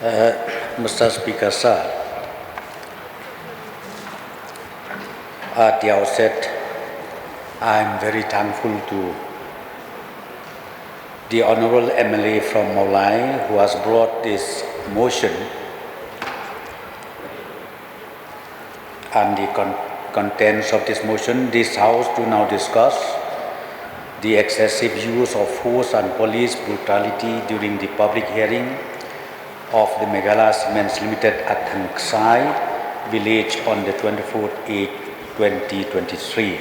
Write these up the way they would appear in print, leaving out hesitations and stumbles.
Mr. Speaker, sir, at the outset, I am very thankful to the Honourable MLA from Meghalaya who has brought this motion and the contents of this motion. This House to now discuss the excessive use of force and police brutality during the public hearing of the Meghalaya Cements Limited at Thangsai village on the 24/8/2023,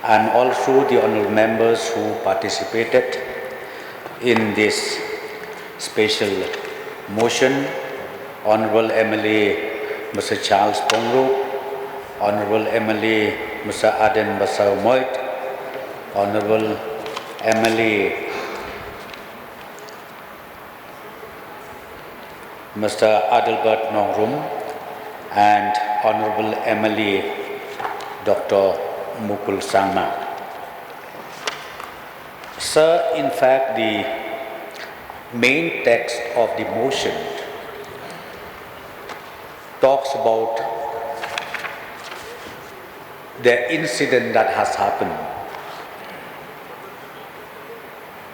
and also the honourable members who participated in this special motion, Honourable MLA Mr. Charles Pongro, Honourable MLA Mr. Aden Basau Moit, Honourable MLA Mr. Adelbert Nongrum, and Honourable MLA Dr. Mukul Sangma. Sir, in fact, the main text of the motion talks about the incident that has happened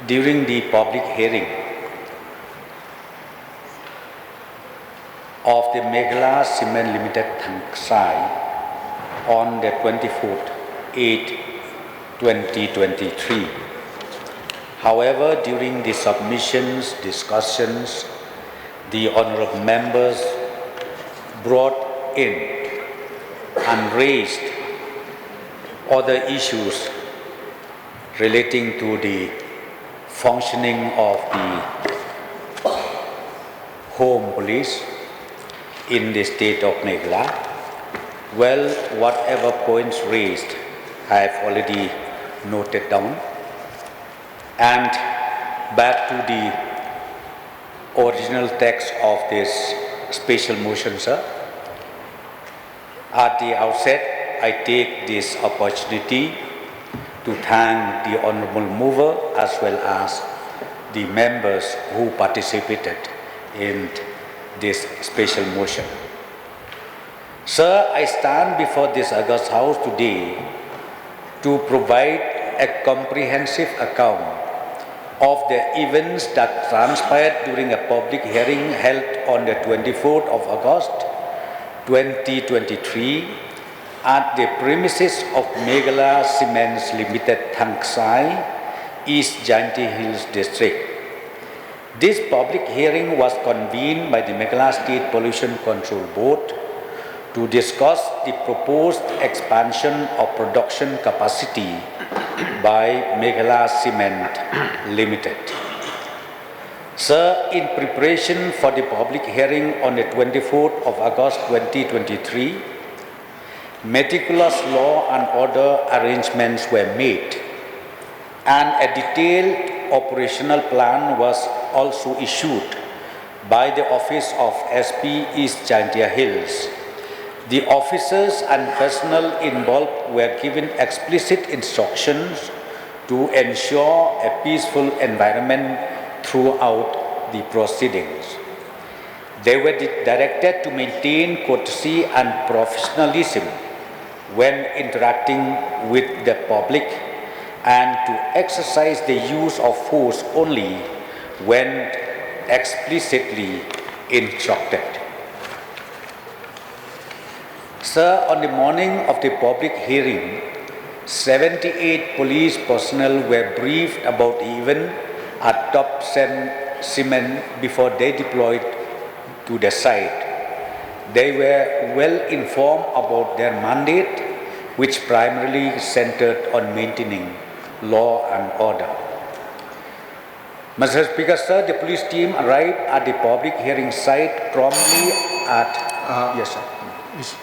during the public hearing of the Meghalaya Cement Limited Thangsai on the 24/8/2023. However, during the submissions, discussions, the honourable members brought in and raised other issues relating to the functioning of the home police in the state of Meghalaya. Well, whatever points raised, I have already noted down. And back to the original text of this special motion, sir. At the outset, I take this opportunity to thank the honourable mover as well as the members who participated in this special motion. Sir, I stand before this august House today to provide a comprehensive account of the events that transpired during a public hearing held on the 24th of August 2023 at the premises of Meghalaya Cements Limited Thangsai, East Jaintia Hills District. This public hearing was convened by the Meghalaya State Pollution Control Board to discuss the proposed expansion of production capacity by Meghalaya Cement Limited. Sir, in preparation for the public hearing on the 24th of August 2023, meticulous law and order arrangements were made, and a detailed operational plan was also issued by the Office of SP East Jaintia Hills. The officers and personnel involved were given explicit instructions to ensure a peaceful environment throughout the proceedings. They were directed to maintain courtesy and professionalism when interacting with the public and to exercise the use of force only when explicitly instructed. Sir, on the morning of the public hearing, 78 police personnel were briefed about the event at Top Cement before they deployed to the site. They were well informed about their mandate, which primarily centered on maintaining law and order. Mr. Speaker, sir, the police team arrived at the public hearing site promptly at... yes, sir. Mr.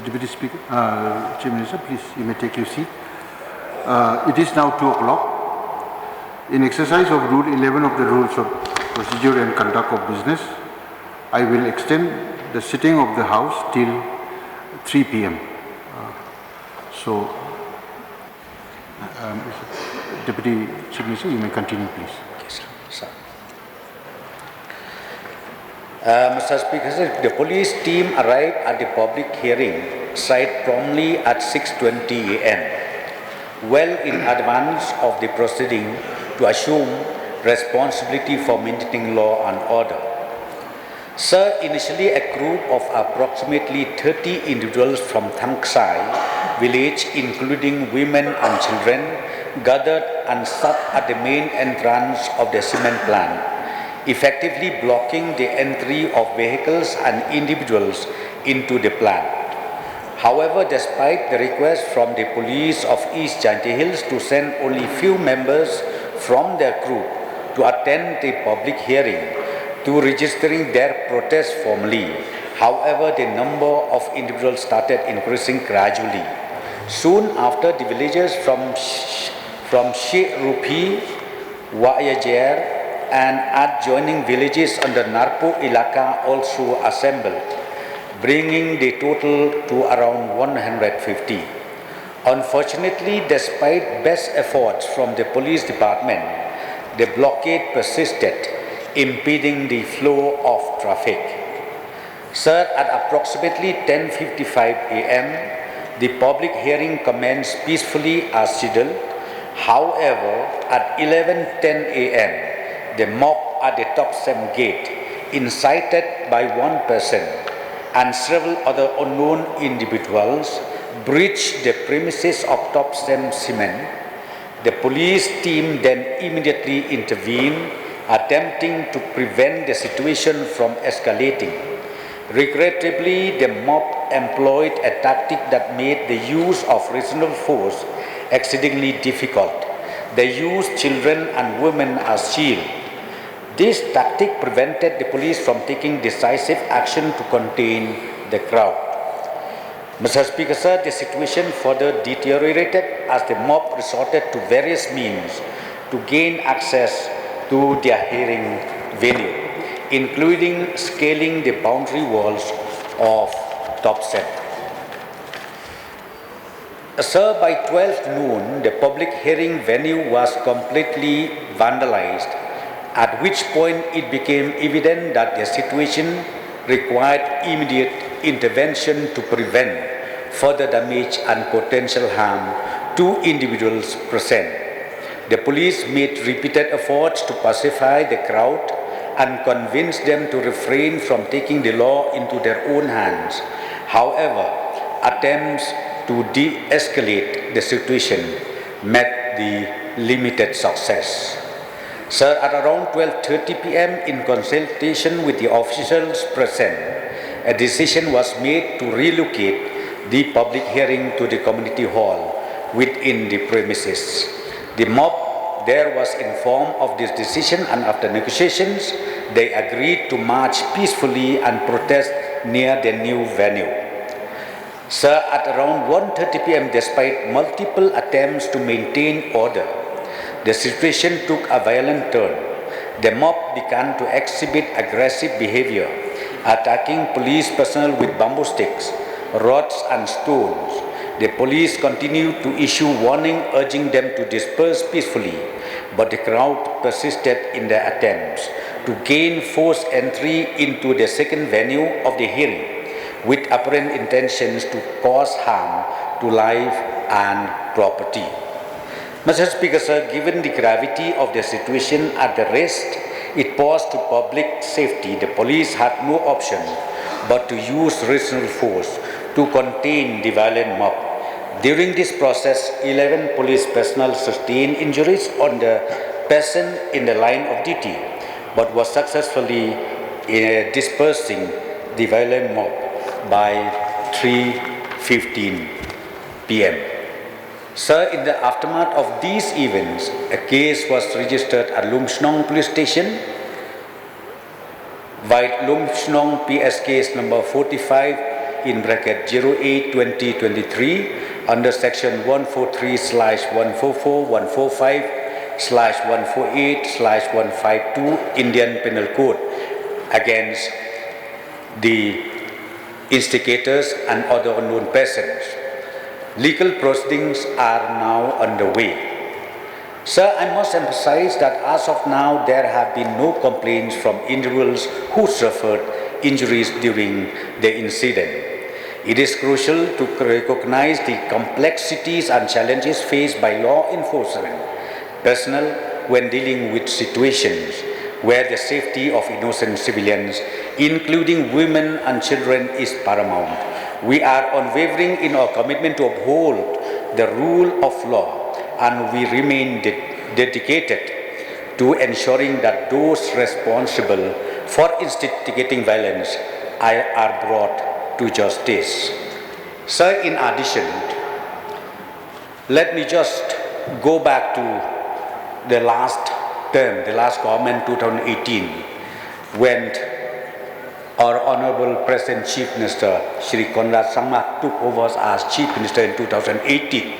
Deputy Speaker, Chief Minister, please, you may take your seat. It is now 2 o'clock. In exercise of Rule 11 of the Rules of Procedure and Conduct of Business, I will extend the sitting of the House till 3 p.m. Deputy Chief Minister, you may continue, please. Yes, sir. Mr. Speaker, the police team arrived at the public hearing site promptly at 6:20 a.m., well in advance of the proceeding, to assume responsibility for maintaining law and order. Sir, initially a group of approximately 30 individuals from Thamksai village, including women and children, gathered and sat at the main entrance of the cement plant, effectively blocking the entry of vehicles and individuals into the plant. However, despite the request from the police of East Jaintia Hills to send only few members from their group to attend the public hearing, to registering their protest formally. However, the number of individuals started increasing gradually. Soon after, the villagers from Sheikh Rupi, Wayajer, and adjoining villages under Narpo Ilaka also assembled, bringing the total to around 150. Unfortunately, despite best efforts from the police department, the blockade persisted, impeding the flow of traffic. Sir, at approximately 10:55 a.m., the public hearing commenced peacefully as scheduled. However, at 11:10 a.m., the mob at the Topsem gate, incited by one person and several other unknown individuals, breached the premises of Topsem Cement. The police team then immediately intervened, attempting to prevent the situation from escalating. Regrettably, the mob employed a tactic that made the use of reasonable force exceedingly difficult. They used children and women as shields. This tactic prevented the police from taking decisive action to contain the crowd. Mr. Speaker, sir, the situation further deteriorated as the mob resorted to various means to gain access to their hearing venue, including scaling the boundary walls of Topsem. Sir, by 12 noon, the public hearing venue was completely vandalized, at which point it became evident that the situation required immediate intervention to prevent further damage and potential harm to individuals present. The police made repeated efforts to pacify the crowd and convince them to refrain from taking the law into their own hands. However, attempts to de-escalate the situation met the limited success. Sir, at around 12:30 p.m., in consultation with the officials present, a decision was made to relocate the public hearing to the community hall within the premises. The mob there was informed of this decision, and after negotiations, they agreed to march peacefully and protest near the new venue. Sir, at around 1:30 p.m., despite multiple attempts to maintain order, the situation took a violent turn. The mob began to exhibit aggressive behavior, attacking police personnel with bamboo sticks, rods, and stones. The police continued to issue warning urging them to disperse peacefully, but the crowd persisted in their attempts to gain forced entry into the second venue of the hearing, with apparent intentions to cause harm to life and property. Mr. Speaker, sir, given the gravity of the situation at the rest, it posed to public safety, the police had no option but to use reasonable force to contain the violent mob. During this process, 11 police personnel sustained injuries on the person in the line of duty, but was successfully dispersing the violent mob by 3:15 p.m. Sir, in the aftermath of these events, a case was registered at Lumshnong Police Station, by Lumshnong PS case number 45 in bracket 08/2023 under section 143/144/145/148/152 Indian Penal Code against the instigators and other unknown persons. Legal proceedings are now underway. Sir, I must emphasize that as of now, there have been no complaints from individuals who suffered injuries during the incident. It is crucial to recognize the complexities and challenges faced by law enforcement personnel when dealing with situations where the safety of innocent civilians, including women and children, is paramount. We are unwavering in our commitment to uphold the rule of law, and we remain dedicated to ensuring that those responsible for instigating violence are brought to justice. Sir, in addition, let me just go back to the last term, the last government, 2018, when our Honorable President Chief Minister Shri Conrad Sangma took over as Chief Minister in 2018.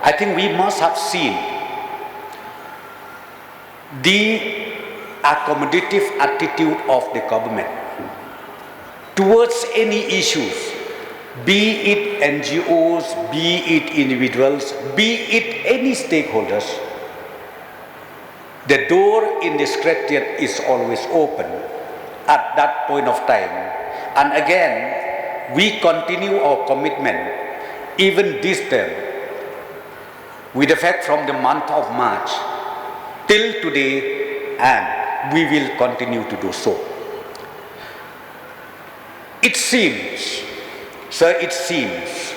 I think we must have seen the accommodative attitude of the government towards any issues, be it NGOs, be it individuals, be it any stakeholders. The door in the secretariat is always open at that point of time. And again, we continue our commitment even this term with effect from the month of March till today, and we will continue to do so. It seems, sir, it seems,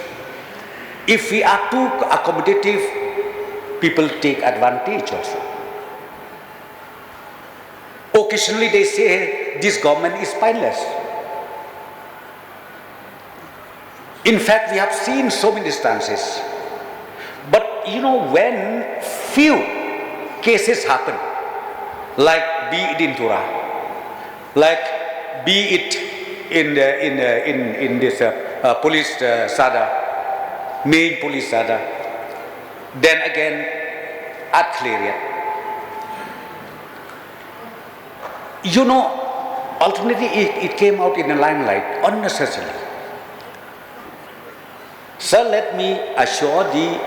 if we are too accommodative, people take advantage also. Occasionally they say this government is spineless. In fact, we have seen so many instances. But you know, when few cases happen, like be it in Tura, like be it in this police sada, main police sada, then again at Clarion. You know, ultimately it came out in the limelight unnecessarily. Sir, let me assure the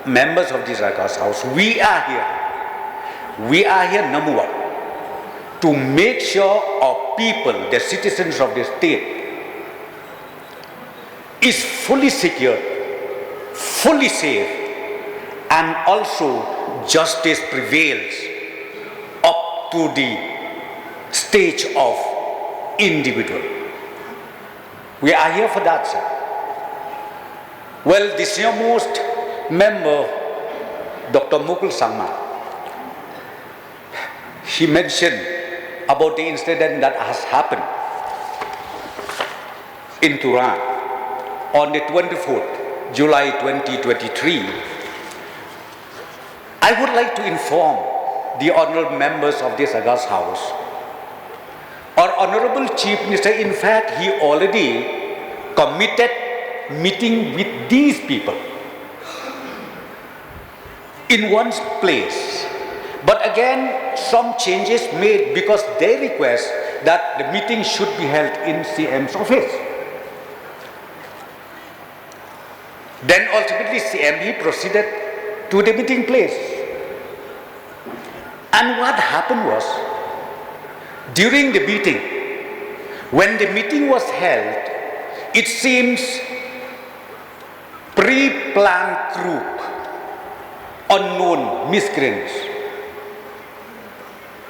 members of this August House, we are here, number one, to make sure our people, the citizens of the state, is fully secure, fully safe, and also justice prevails up to the stage of individual. We are here for that, sir. Well, the senior-most member, Dr. Mukul Sangma, he mentioned about the incident that has happened in Turan on the 24th July 2023. I would like to inform the honorable members of this August House. Our Honorable Chief Minister, in fact, he already committed meeting with these people in one place. But again, some changes made because they request that the meeting should be held in CM's office. Then ultimately CM, he proceeded to the meeting place. And what happened was, during the meeting, when the meeting was held, it seems pre-planned group, unknown miscreants,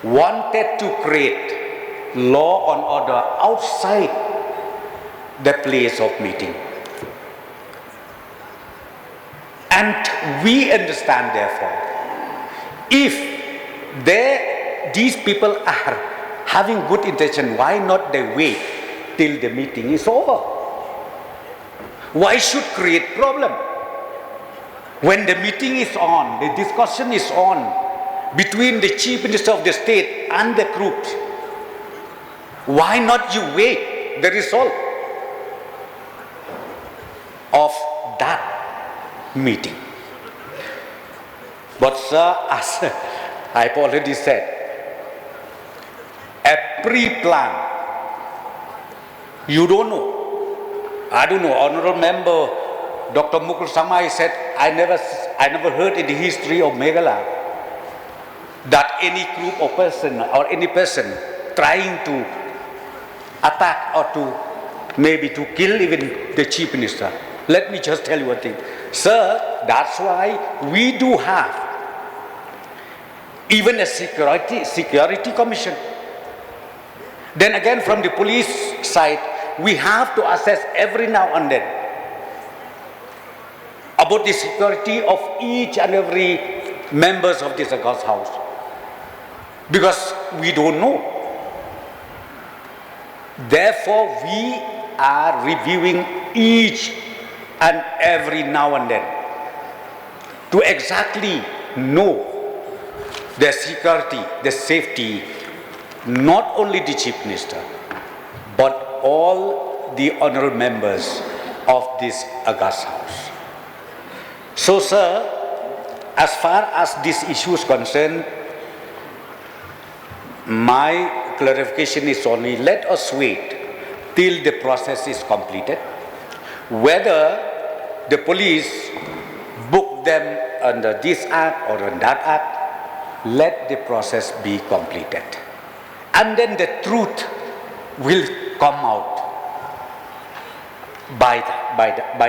wanted to create law and order outside the place of meeting. And we understand, therefore, if these people are having good intention, why not they wait till the meeting is over? Why should create problem? When the meeting is on, the discussion is on between the Chief Minister of the state and the groups, why not you wait the result of that meeting? But sir, as I've already said, a pre-plan, you don't know. I don't know. Honorable Member Dr. Mukul Sangma said, I I never heard in the history of Meghalaya that any group or person or any person trying to attack or to maybe to kill even the chief minister. Let me just tell you one thing. Sir, that's why we do have even a security commission. Then again, from the police side, we have to assess every now and then about the security of each and every members of this August House, because we don't know. Therefore, we are reviewing each and every now and then to exactly know the security, the safety, not only the chief minister, but all the honorable members of this August House. So, sir, as far as this issue is concerned, my clarification is only let us wait till the process is completed. Whether the police book them under this act or on that act, let the process be completed. And then the truth will come out by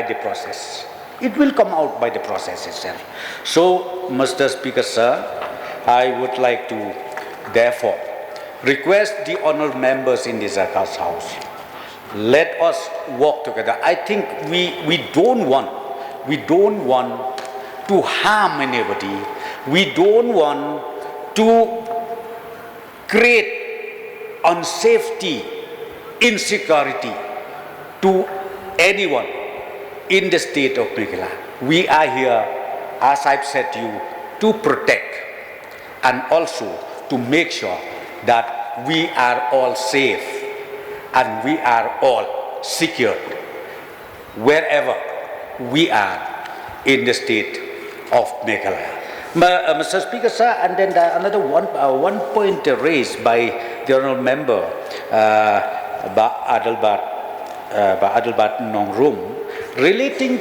the process. It will come out by the process itself. So, Mr. Speaker, sir, I would like to therefore request the honourable members in this August House, let us work together. I think we don't want to harm anybody. We don't want to create unsafety, insecurity to anyone in the state of Meghalaya. We are here, as I've said to you, to protect and also to make sure that we are all safe and we are all secure wherever we are in the state of Meghalaya. Mr. Speaker, sir, and then another one point raised by the honourable member, Adelbart Nongrum, relating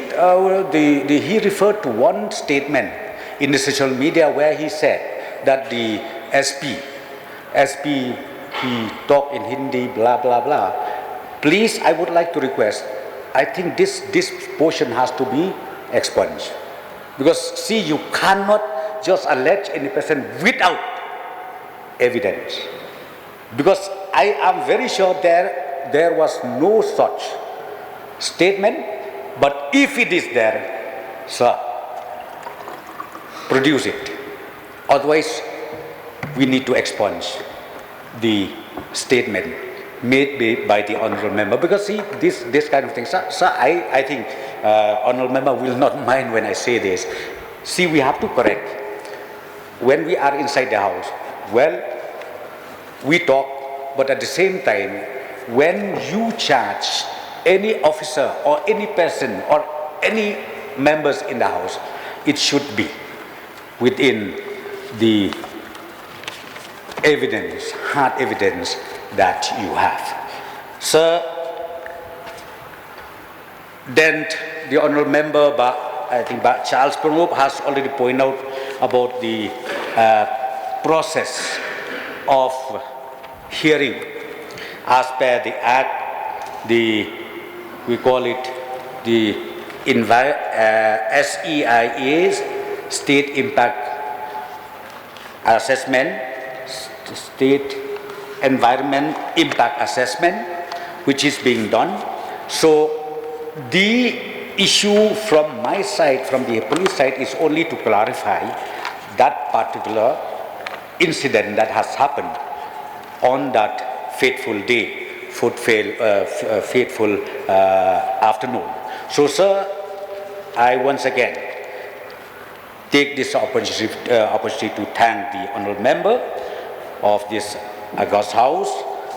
he referred to one statement in the social media where he said that the SP he talked in Hindi, blah blah blah. Please, I would like to request, I think this portion has to be expunged, because see, you cannot just allege any person without evidence, because I am very sure there was no such statement. But if it is there, sir, produce it. Otherwise, we need to expunge the statement made by the honourable member. Because see, this kind of thing, sir, I think honourable member will not mind when I say this. See, we have to correct. When we are inside the house, well, we talk, but at the same time, when you charge any officer or any person or any members in the house, it should be within the evidence, hard evidence that you have. Sir, then the honourable member, I think Charles Pranop has already pointed out about the process of hearing as per the act, we call it the SEIA's State Impact Assessment, State Environment Impact Assessment, which is being done. So the issue from my side, from the police side, is only to clarify that particular incident that has happened on that fateful day, fateful afternoon. So, sir, I once again take this opportunity to thank the honourable member of this August House,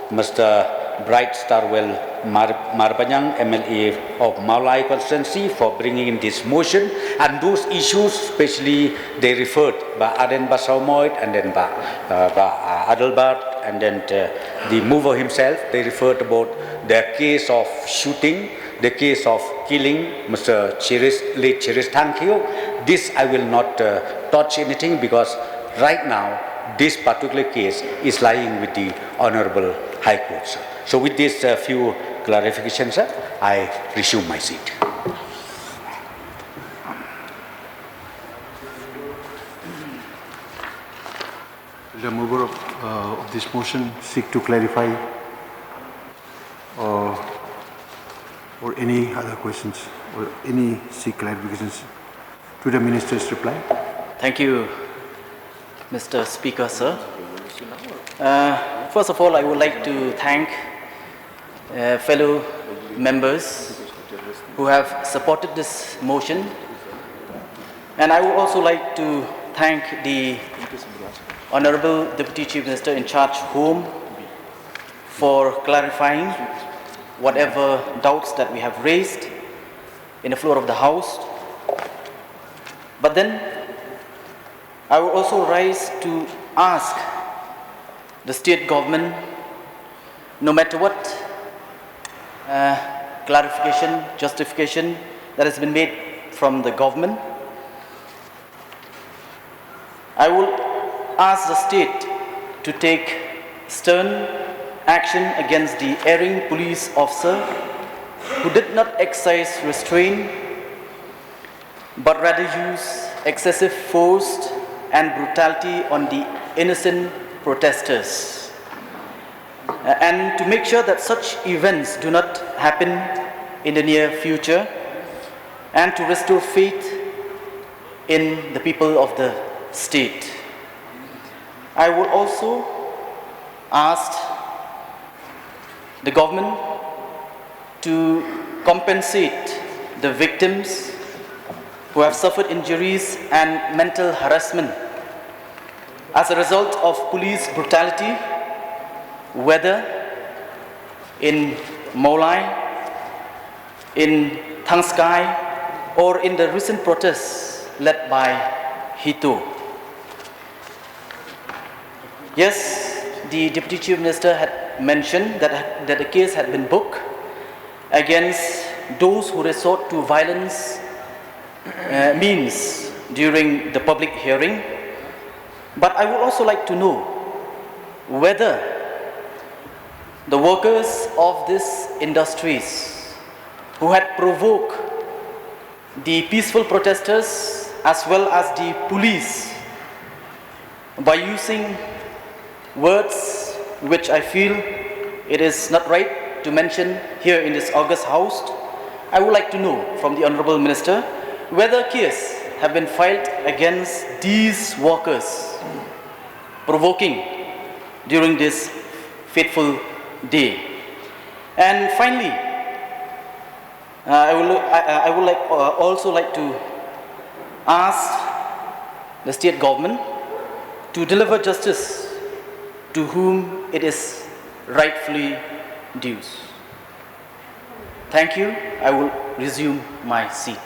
Mr. Bright Starwell Marbanyang, MLA of Maulai constituency, for bringing in this motion, and those issues, especially they referred by Aden Basaumoid and then by Adelbart and then the mover himself, they referred about the case of shooting. the case of killing Mr. late Cherish Thankyo. This I will not touch anything because right now this particular case is lying with the Honorable High Court, sir. So with these few clarifications, sir, I resume my seat. The mover of this motion seek to clarify or any other questions or any seek clarifications to the Minister's reply. Thank you, Mr. Speaker, sir. First of all, I would like to thank fellow members who have supported this motion, and I would also like to thank the Honorable Deputy Chief Minister in charge Home for clarifying whatever doubts that we have raised in the floor of the House. But then I will also rise to ask the state government, no matter what clarification, justification that has been made from the government, I will ask the state to take stern action against the erring police officer who did not exercise restraint but rather use excessive force and brutality on the innocent protesters, and to make sure that such events do not happen in the near future, and to restore faith in the people of the state. I would also ask the government to compensate the victims who have suffered injuries and mental harassment as a result of police brutality, whether in Molai, in Tangskai, or in the recent protests led by Hito. Yes, the Deputy Chief Minister had mentioned that the case had been booked against those who resort to violence means during the public hearing. But I would also like to know whether the workers of these industries who had provoked the peaceful protesters as well as the police by using words which I feel it is not right to mention here in this august house, I would like to know from the Honorable Minister whether cases have been filed against these workers provoking during this fateful day. And finally, I would also like to ask the state government to deliver justice to whom it is rightfully due. Thank you. I will resume my seat.